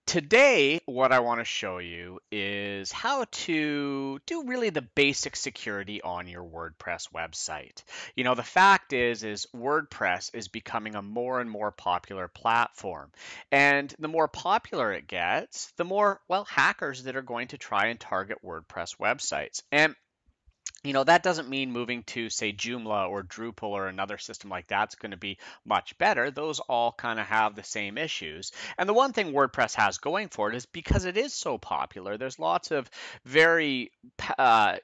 Today, what I want to show you is how to do really the basic security on your WordPress website. The fact is WordPress is becoming a more and more popular platform. And the more popular it gets, the more, well, hackers that are going to try and target WordPress websites. And that doesn't mean moving to, say, Joomla or Drupal or another system like that's going to be much better. Those all kind of have the same issues. And the one thing WordPress has going for it is because it is so popular, there's lots of very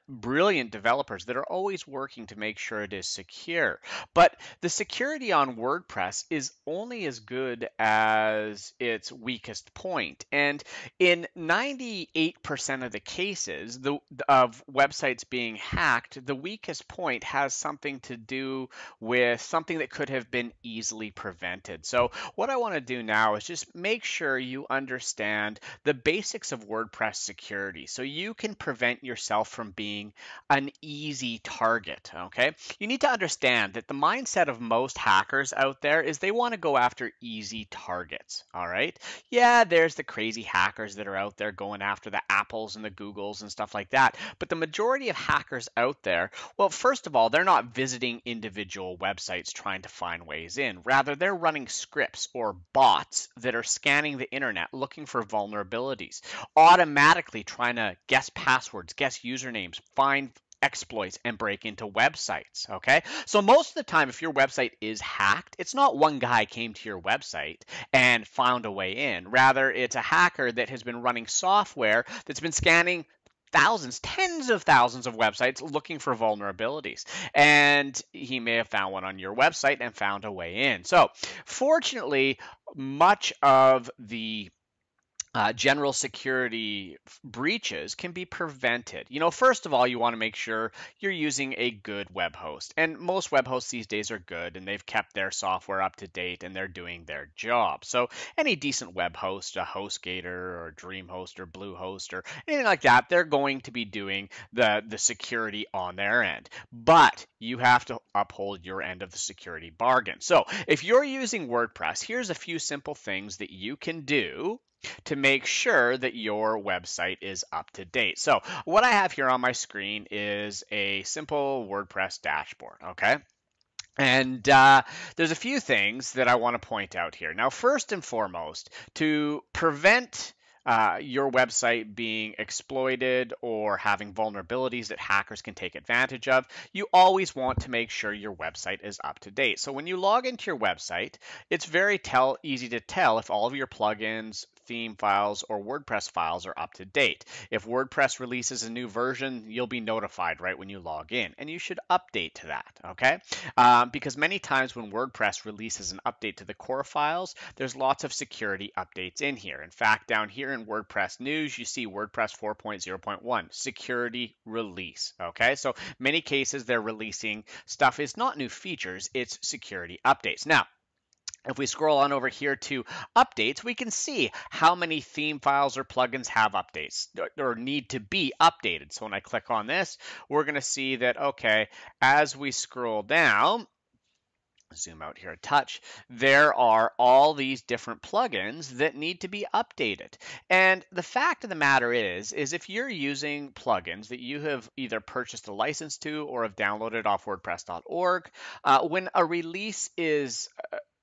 brilliant developers that are always working to make sure it is secure. But the security on WordPress is only as good as its weakest point. And in 98% of the cases of websites being hacked, the weakest point has something to do with something that could have been easily prevented. So what I want to do now is just make sure you understand the basics of WordPress security so you can prevent yourself from being an easy target, okay? You need to understand that the mindset of most hackers out there is they want to go after easy targets, all right? Yeah, there's the crazy hackers that are out there going after the Apples and the Googles and stuff like that. But the majority of hackers out there, well, first of all, they're not visiting individual websites trying to find ways in. Rather, they're running scripts or bots that are scanning the internet looking for vulnerabilities, automatically trying to guess passwords, guess usernames, find exploits and break into websites, okay? So most of the time, if your website is hacked, it's not one guy came to your website and found a way in. Rather, it's a hacker that has been running software that's been scanning thousands, tens of thousands of websites looking for vulnerabilities. And he may have found one on your website and found a way in. So fortunately, much of the general security breaches can be prevented. First of all, you want to make sure you're using a good web host. And most web hosts these days are good and they've kept their software up to date and they're doing their job. So any decent web host, a HostGator or DreamHost or Bluehost or anything like that, they're going to be doing the security on their end. But you have to uphold your end of the security bargain. So if you're using WordPress, here's a few simple things that you can do to make sure that your website is up to date. So what I have here on my screen is a simple WordPress dashboard, okay? And there's a few things that I want to point out here. Now, first and foremost, to prevent your website being exploited or having vulnerabilities that hackers can take advantage of, you always want to make sure your website is up to date. So when you log into your website, it's very easy to tell if all of your plugins, theme files, or WordPress files are up to date. If WordPress releases a new version, you'll be notified right when you log in, and you should update to that, okay? Because many times when WordPress releases an update to the core files, there's lots of security updates in here. In fact, down here in WordPress news, you see WordPress 4.0.1 security release, okay? So many cases they're releasing stuff is not new features, it's security updates. Now, if we scroll on over here to updates, we can see how many theme files or plugins have updates or need to be updated. So when I click on this, we're going to see that, okay, as we scroll down, zoom out here a touch, there are all these different plugins that need to be updated. And the fact of the matter is if you're using plugins that you have either purchased a license to or have downloaded off WordPress.org, when a release is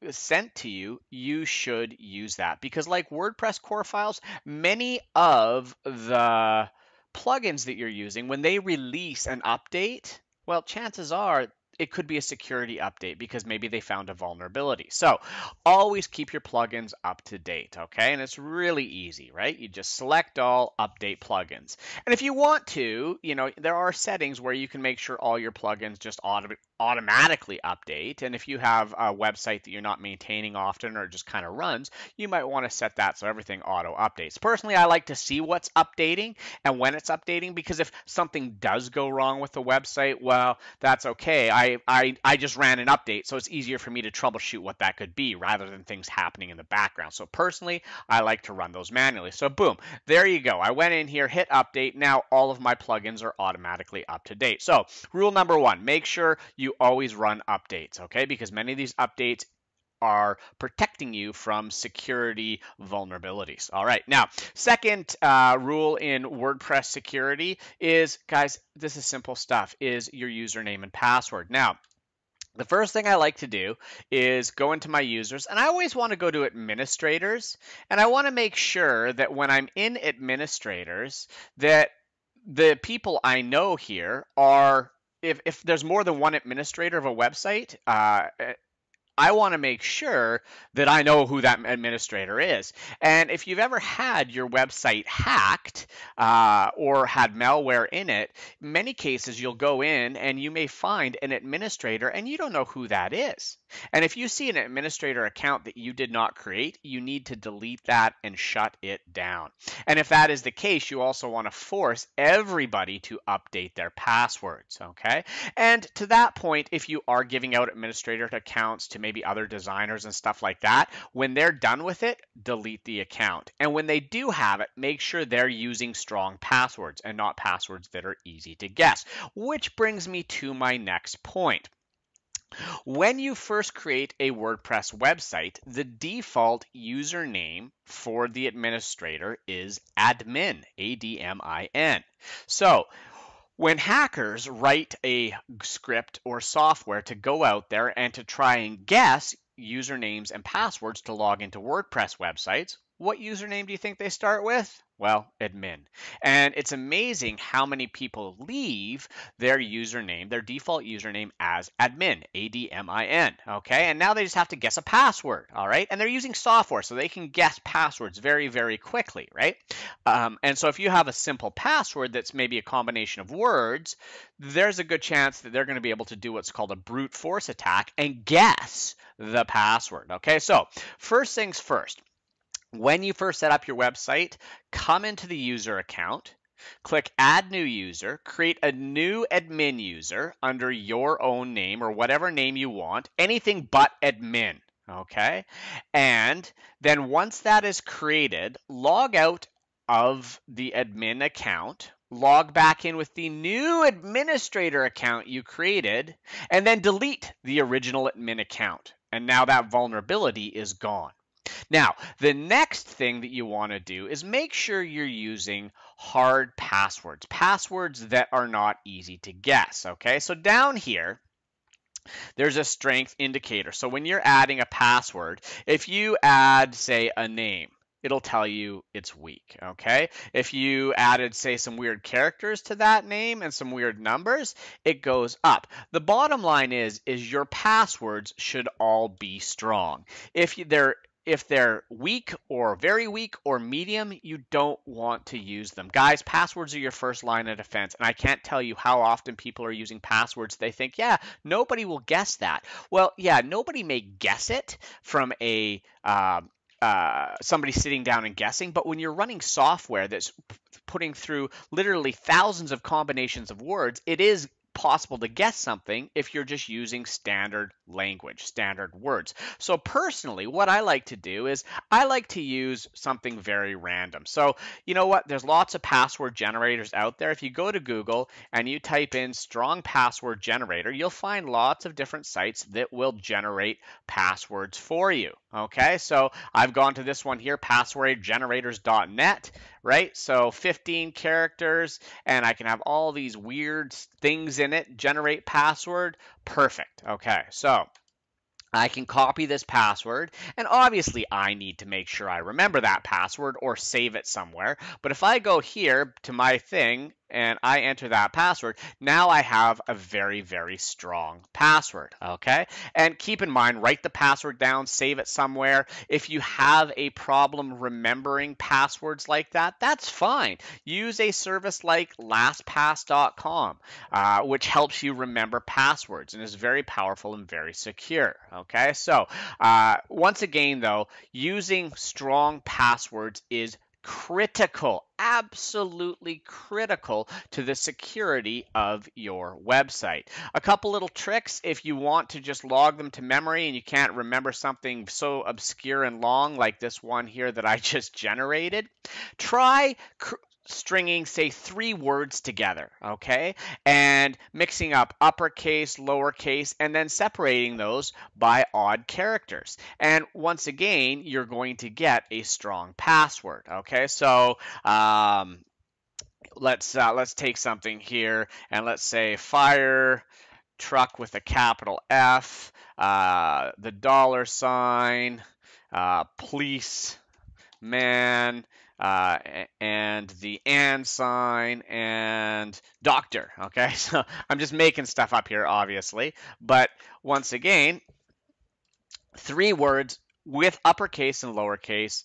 sent to you, you should use that. Because like WordPress core files, many of the plugins that you're using, when they release an update, well, chances are it could be a security update because maybe they found a vulnerability. So always keep your plugins up to date, okay? And it's really easy, right? You just select all, update plugins. And if you want to, there are settings where you can make sure all your plugins just automatically update. And if you have a website that you're not maintaining often or just kind of runs, you might want to set that so everything auto updates. Personally, I like to see what's updating and when it's updating, because if something does go wrong with the website, well, that's okay. I just ran an update, so it's easier for me to troubleshoot what that could be rather than things happening in the background. So personally, I like to run those manually. So boom, there you go. I went in here, hit update. Now all of my plugins are automatically up to date. So rule number one, make sure you always run updates, okay? Because many of these updates are protecting you from security vulnerabilities. All right, now, second rule in WordPress security is, guys, this is simple stuff, is your username and password. Now, the first thing I like to do is go into my users, and I always want to go to administrators, and I want to make sure that when I'm in administrators, that the people I know here are, if there's more than one administrator of a website, I want to make sure that I know who that administrator is. And if you've ever had your website hacked or had malware in it, in many cases you'll go in and you may find an administrator and you don't know who that is. And if you see an administrator account that you did not create, you need to delete that and shut it down. And if that is the case, you also want to force everybody to update their passwords, okay? And to that point, if you are giving out administrator accounts to maybe other designers and stuff like that, when they're done with it, delete the account. And when they do have it, make sure they're using strong passwords and not passwords that are easy to guess. Which brings me to my next point. When you first create a WordPress website, the default username for the administrator is admin, A-D-M-I-N. So when hackers write a script or software to go out there and to try and guess usernames and passwords to log into WordPress websites, what username do you think they start with? Well, admin. And it's amazing how many people leave their username, their default username, as admin, A-D-M-I-N, okay? And now they just have to guess a password, all right? And they're using software, so they can guess passwords very, very quickly, right? And so if you have a simple password that's maybe a combination of words, there's a good chance that they're going to be able to do what's called a brute force attack and guess the password, okay? So first things first. When you first set up your website, come into the user account, click Add New User, create a new admin user under your own name or whatever name you want, anything but admin, okay? And then once that is created, log out of the admin account, log back in with the new administrator account you created, and then delete the original admin account. And now that vulnerability is gone. Now, the next thing that you want to do is make sure you're using hard passwords, passwords that are not easy to guess, okay? So down here, there's a strength indicator. So when you're adding a password, if you add, say, a name, it'll tell you it's weak, okay? If you added, say, some weird characters to that name and some weird numbers, it goes up. The bottom line is your passwords should all be strong. If they're weak or very weak or medium, you don't want to use them. Guys, passwords are your first line of defense, and I can't tell you how often people are using passwords. They think, yeah, nobody will guess that. Well, yeah, nobody may guess it from a somebody sitting down and guessing, but when you're running software that's putting through literally thousands of combinations of words, it is possible to guess something if you're just using standard language, standard words. So personally, what I like to do is I like to use something very random. So you know what? There's lots of password generators out there. If you go to Google and you type in strong password generator, you'll find lots of different sites that will generate passwords for you. Okay, so I've gone to this one here, passwordgenerators.net, right? So 15 characters, and I can have all these weird things in it, generate password, perfect. Okay, so I can copy this password, and obviously I need to make sure I remember that password or save it somewhere. But if I go here to my thing and I enter that password, now I have a very, very strong password, okay? And keep in mind, write the password down, save it somewhere. If you have a problem remembering passwords like that, that's fine. Use a service like LastPass.com, which helps you remember passwords and is very powerful and very secure, okay? So once again, though, using strong passwords is critical, absolutely critical to the security of your website. A couple little tricks if you want to just log them to memory and you can't remember something so obscure and long like this one here that I just generated. Try stringing, say, 3 words together, okay? And mixing up uppercase, lowercase, and then separating those by odd characters. And once again, you're going to get a strong password, okay? So let's take something here, and let's say fire truck with a capital F, the $sign, police man, and the and sign, and doctor. Okay, so I'm just making stuff up here, obviously. But once again, 3 words with uppercase and lowercase,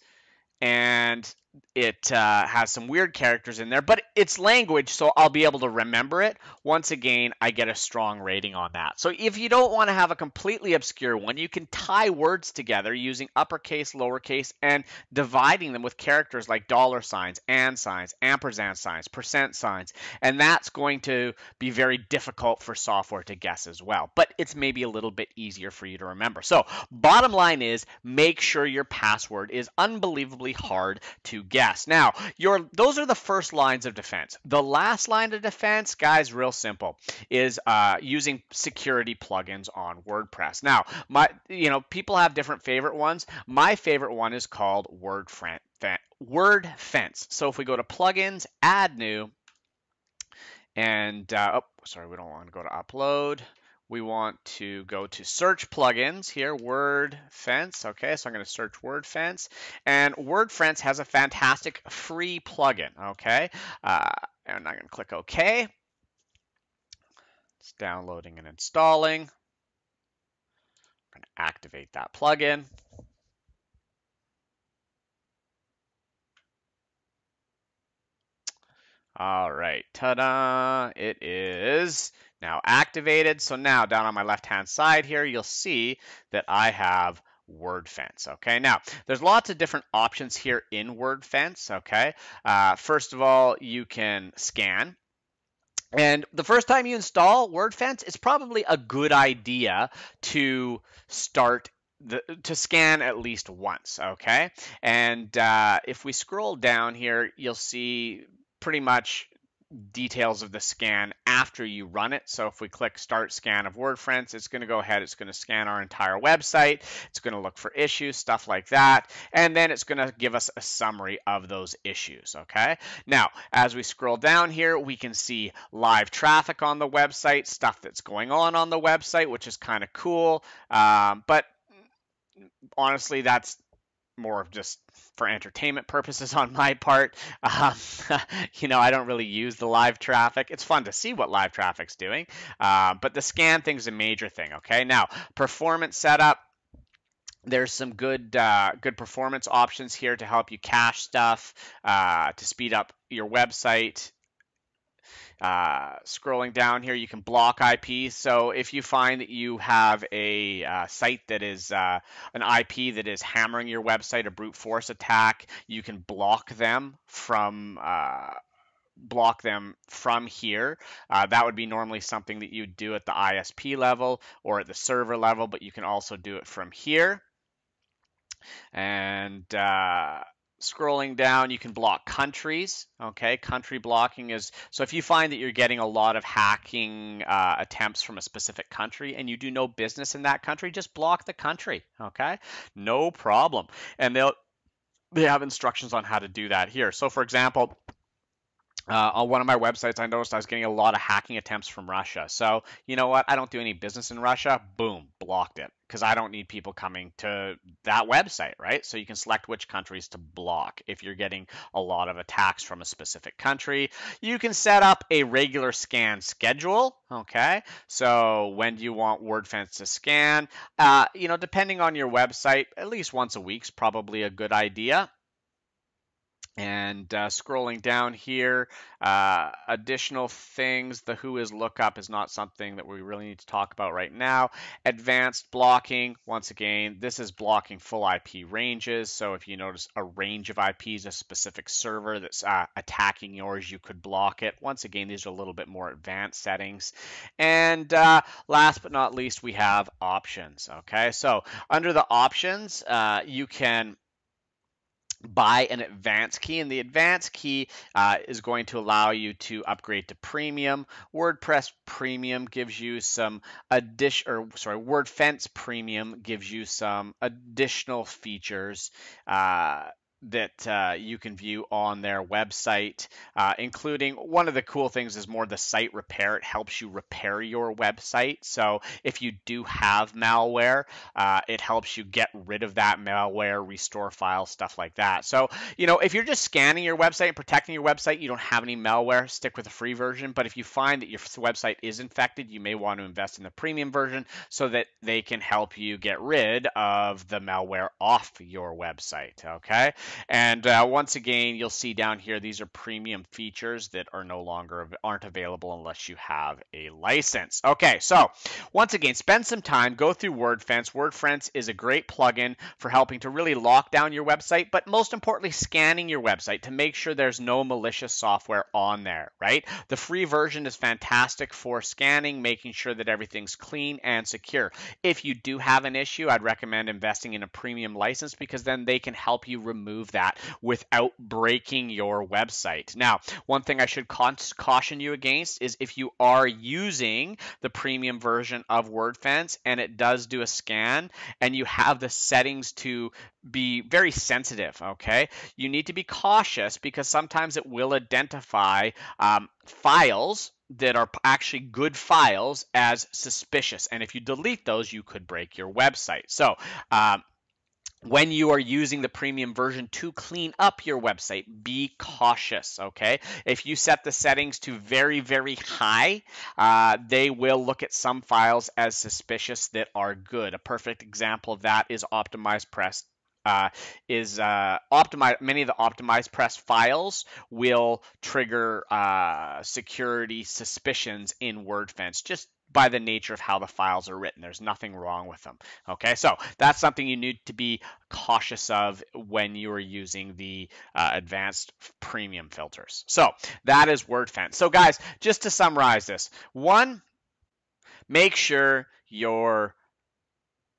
and it has some weird characters in there, but it's language, so I'll be able to remember it. Once again, I get a strong rating on that. So if you don't want to have a completely obscure one, you can tie words together using uppercase, lowercase, and dividing them with characters like $signs, and signs, ampersand signs, percent signs, and that's going to be very difficult for software to guess as well, but it's maybe a little bit easier for you to remember. So bottom line is, make sure your password is unbelievably hard to guess. Now, those are the first lines of defense. The last line of defense, guys, real simple, is using security plugins on WordPress. Now, people have different favorite ones. My favorite one is called Wordfence. So if we go to plugins, add new, and sorry, we don't want to go to upload. We want to go to search plugins here, Wordfence. Okay, so I'm going to search Wordfence, and Wordfence has a fantastic free plugin. Okay, and I'm going to click OK. It's downloading and installing. I'm going to activate that plugin. All right, ta-da! It is now activated. So now down on my left-hand side here, you'll see that I have Wordfence. Okay, now there's lots of different options here in Wordfence. Okay, first of all, you can scan. And the first time you install Wordfence, it's probably a good idea to start to scan at least once, okay? And if we scroll down here, you'll see pretty much details of the scan after you run it. So if we click Start Scan of Wordfence, it's going to go ahead, it's going to scan our entire website, it's going to look for issues, stuff like that, and then it's going to give us a summary of those issues, okay? Now, as we scroll down here, we can see live traffic on the website, stuff that's going on the website, which is kind of cool, but honestly, that's more of just for entertainment purposes on my part. I don't really use the live traffic. It's fun to see what live traffic's doing, but the scan thing's a major thing. Okay, now performance setup. There's some good performance options here to help you cache stuff, to speed up your website. Scrolling down here, you can block IPs. So if you find that you have a site that is an IP that is hammering your website, a brute force attack, you can block them from here. That would be normally something that you'd do at the ISP level or at the server level, but you can also do it from here. And scrolling down, you can block countries. Okay, country blocking is, so if you find that you're getting a lot of hacking attempts from a specific country and you do no business in that country, just block the country. Okay, no problem. And they have instructions on how to do that here. So for example, on one of my websites, I noticed I was getting a lot of hacking attempts from Russia. So you know what? I don't do any business in Russia. Boom, blocked it, because I don't need people coming to that website, right? So you can select which countries to block if you're getting a lot of attacks from a specific country. You can set up a regular scan schedule, okay? So when do you want Wordfence to scan? Depending on your website, at least once a week is probably a good idea. And scrolling down here, additional things, the whois lookup is not something that we really need to talk about right now. Advanced blocking, once again, this is blocking full IP ranges. So if you notice a range of IPs, a specific server that's attacking yours, you could block it. Once again, these are a little bit more advanced settings. And last but not least, we have options. Okay, so under the options, you can buy an advanced key, and the advanced key is going to allow you to upgrade to premium. WordPress Premium gives you some Wordfence Premium gives you some additional features that you can view on their website, including one of the cool things is more the site repair. It helps you repair your website. So if you do have malware, it helps you get rid of that malware, restore files, stuff like that. So, if you're just scanning your website and protecting your website, you don't have any malware, stick with the free version. But if you find that your website is infected, you may want to invest in the premium version so that they can help you get rid of the malware off your website. Okay. And once again, you'll see down here, these are premium features that aren't available unless you have a license. Okay, so once again, spend some time, go through Wordfence. Wordfence is a great plugin for helping to really lock down your website, but most importantly, scanning your website to make sure there's no malicious software on there, right? The free version is fantastic for scanning, making sure that everything's clean and secure. If you do have an issue, I'd recommend investing in a premium license because then they can help you remove that without breaking your website. Now, one thing I should caution you against is if you are using the premium version of Wordfence and it does do a scan and you have the settings to be very sensitive, okay? You need to be cautious because sometimes it will identify files that are actually good files as suspicious. And if you delete those, you could break your website. So, when you are using the premium version to clean up your website, be cautious, okay? If you set the settings to very, very high, they will look at some files as suspicious that are good. A perfect example of that is Optimized Press. Many of the optimized press files will trigger security suspicions in Wordfence just by the nature of how the files are written. There's nothing wrong with them. Okay, so that's something you need to be cautious of when you are using the advanced premium filters. So that is Wordfence. So guys, just to summarize this, one, make sure your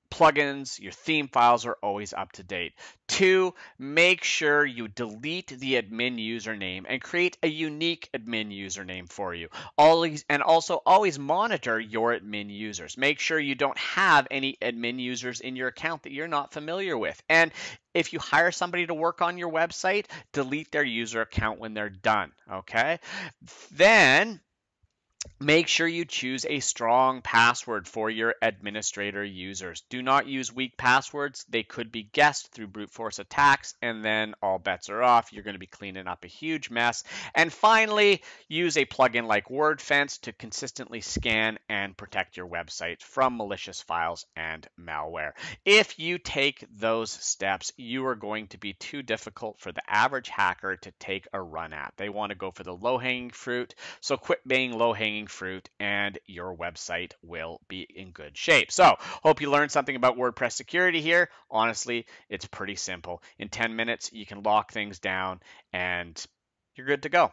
plugins, your theme files are always up to date. Two, make sure you delete the admin username and create a unique admin username for you. Always monitor your admin users. Make sure you don't have any admin users in your account that you're not familiar with. And if you hire somebody to work on your website, delete their user account when they're done, okay? Then make sure you choose a strong password for your administrator users. Do not use weak passwords. They could be guessed through brute force attacks, and then all bets are off. You're going to be cleaning up a huge mess. And finally, use a plugin like Wordfence to consistently scan and protect your website from malicious files and malware. If you take those steps, you are going to be too difficult for the average hacker to take a run at. They want to go for the low-hanging fruit, so quit being low-hanging fruit and your website will be in good shape. So hope you learned something about WordPress security here. Honestly, it's pretty simple. In 10 minutes, you can lock things down and you're good to go.